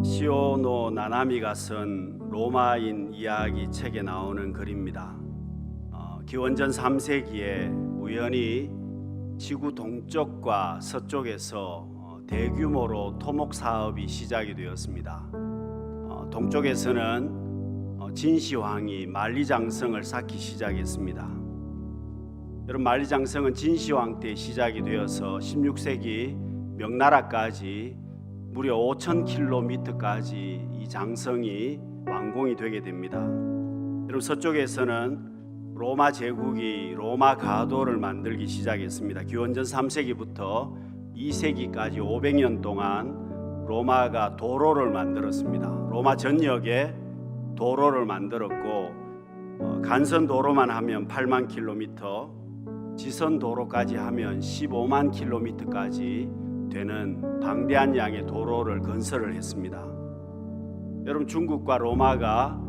시오노 나나미가 쓴 로마인 이야기 책에 나오는 글입니다. 기원전 3세기에 우연히 지구 동쪽과 서쪽에서 대규모로 토목 사업이 시작이 되었습니다. 동쪽에서는 진시황이 만리장성을 쌓기 시작했습니다. 여러분, 만리장성은 진시황 때 시작이 되어서 16세기 명나라까지 무려 5,000km까지 이 장성이 완공이 되게 됩니다. 여러분, 서쪽에서는 로마 제국이 로마 가도를 만들기 시작했습니다. 기원전 3세기부터 2세기까지 500년 동안 로마가 도로를 만들었습니다. 로마 전역에 도로를 만들었고, 간선 도로만 하면 8만 킬로미터, 지선 도로까지 하면 15만 킬로미터까지 되는 방대한 양의 도로를 건설을 했습니다. 여러분, 중국과 로마가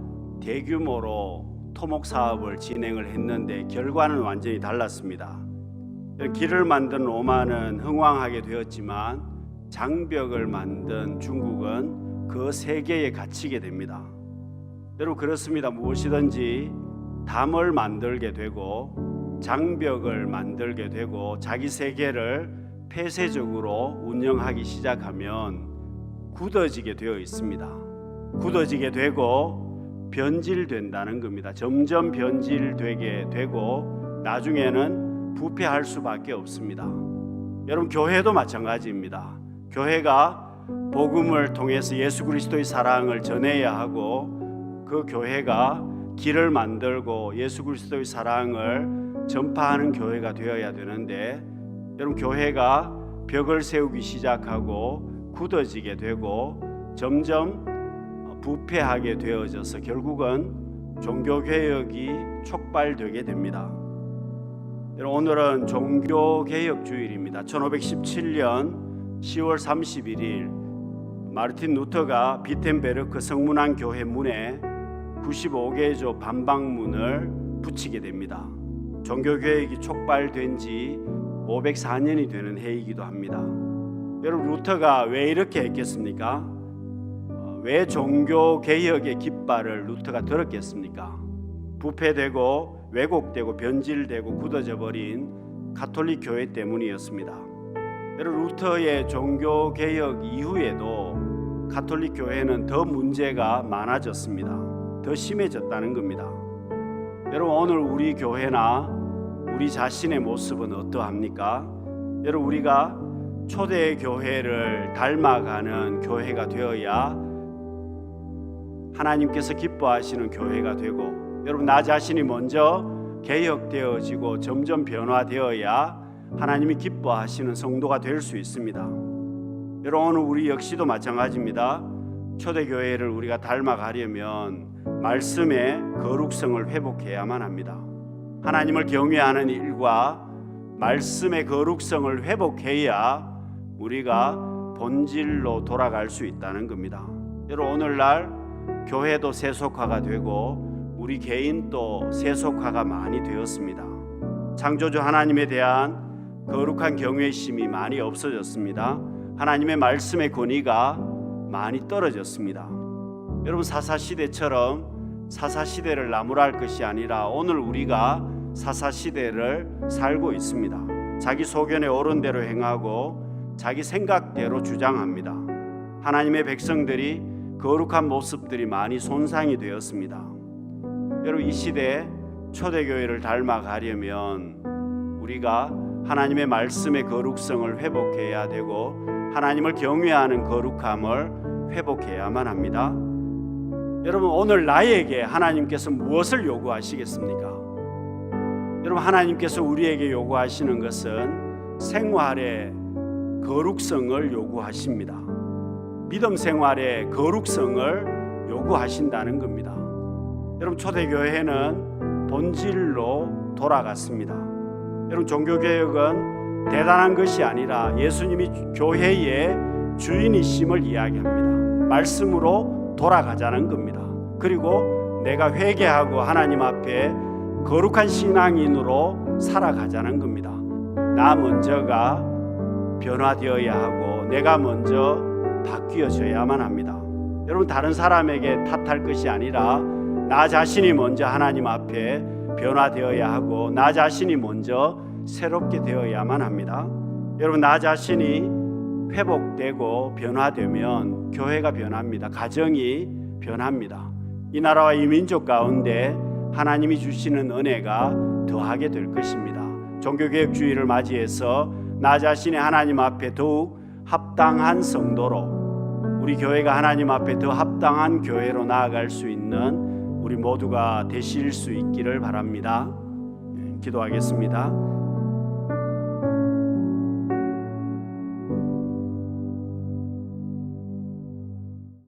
대규모로 토목 사업을 진행을 했는데 결과는 완전히 달랐습니다. 길을 만든 로마는 흥왕하게 되었지만 장벽을 만든 중국은 그 세계에 갇히게 됩니다. 여러분, 그렇습니다. 무엇이든지 담을 만들게 되고 장벽을 만들게 되고 자기 세계를 폐쇄적으로 운영하기 시작하면 굳어지게 되어 있습니다. 굳어지게 되고 변질된다는 겁니다. 점점 변질되게 되고 나중에는 부패할 수밖에 없습니다. 여러분, 교회도 마찬가지입니다. 교회가 복음을 통해서 예수 그리스도의 사랑을 전해야 하고 그 교회가 길을 만들고 예수 그리스도의 사랑을 전파하는 교회가 되어야 되는데, 여러분, 교회가 벽을 세우기 시작하고 굳어지게 되고 점점 부패하게 되어져서 결국은 종교개혁이 촉발되게 됩니다. 여러분, 오늘은 종교개혁주일입니다. 1517년 10월 31일 마르틴 루터가 비텐베르크 성문안 교회 문에 95개조 반박문을 붙이게 됩니다. 종교개혁이 촉발된 지 504년이 되는 해이기도 합니다. 여러분, 루터가 왜 이렇게 했겠습니까? 왜 종교개혁의 깃발을 루터가 들었겠습니까? 부패되고 왜곡되고 변질되고 굳어져 버린 가톨릭 교회 때문이었습니다. 여러분, 루터의 종교개혁 이후에도 가톨릭 교회는 더 문제가 많아졌습니다. 더 심해졌다는 겁니다. 여러분, 오늘 우리 교회나 우리 자신의 모습은 어떠합니까? 여러분, 우리가 초대 교회를 닮아가는 교회가 되어야 하나님께서 기뻐하시는 교회가 되고, 여러분, 나 자신이 먼저 개혁되어지고 점점 변화되어야 하나님이 기뻐하시는 성도가 될 수 있습니다. 여러분, 오늘 우리 역시도 마찬가지입니다. 초대 교회를 우리가 닮아가려면 말씀의 거룩성을 회복해야만 합니다. 하나님을 경외하는 일과 말씀의 거룩성을 회복해야 우리가 본질로 돌아갈 수 있다는 겁니다. 여러분, 오늘날 교회도 세속화가 되고 우리 개인도 세속화가 많이 되었습니다. 창조주 하나님에 대한 거룩한 경외심이 많이 없어졌습니다. 하나님의 말씀의 권위가 많이 떨어졌습니다. 여러분, 사사시대처럼 사사시대를 나무랄 것이 아니라 오늘 우리가 사사시대를 살고 있습니다. 자기 소견에 옳은 대로 행하고 자기 생각대로 주장합니다. 하나님의 백성들이 거룩한 모습들이 많이 손상이 되었습니다. 여러분, 이 시대에 초대교회를 닮아가려면 우리가 하나님의 말씀의 거룩성을 회복해야 되고 하나님을 경외하는 거룩함을 회복해야만 합니다. 여러분, 오늘 나에게 하나님께서 무엇을 요구하시겠습니까? 여러분, 하나님께서 우리에게 요구하시는 것은 생활의 거룩성을 요구하십니다. 믿음 생활의 거룩성을 요구하신다는 겁니다. 여러분, 초대교회는 본질로 돌아갔습니다. 여러분, 종교개혁은 대단한 것이 아니라 예수님이 교회의 주인이심을 이야기합니다. 말씀으로 돌아가자는 겁니다. 그리고 내가 회개하고 하나님 앞에 거룩한 신앙인으로 살아가자는 겁니다. 나 먼저가 변화되어야 하고 내가 먼저 바뀌어져야만 합니다. 여러분 다른 사람에게 탓할 것이 아니라 나 자신이 먼저 하나님 앞에 변화되어야 하고 나 자신이 먼저 새롭게 되어야만 합니다. 여러분 나 자신이 회복되고 변화되면 교회가 변합니다. 가정이 변합니다. 이 나라와 이 민족 가운데 하나님이 주시는 은혜가 더하게 될 것입니다. 종교개혁주의를 맞이해서 나 자신이 하나님 앞에 더욱 합당한 성도로 우리 교회가 하나님 앞에 더 합당한 교회로 나아갈 수 있는 우리 모두가 되실 수 있기를 바랍니다. 기도하겠습니다.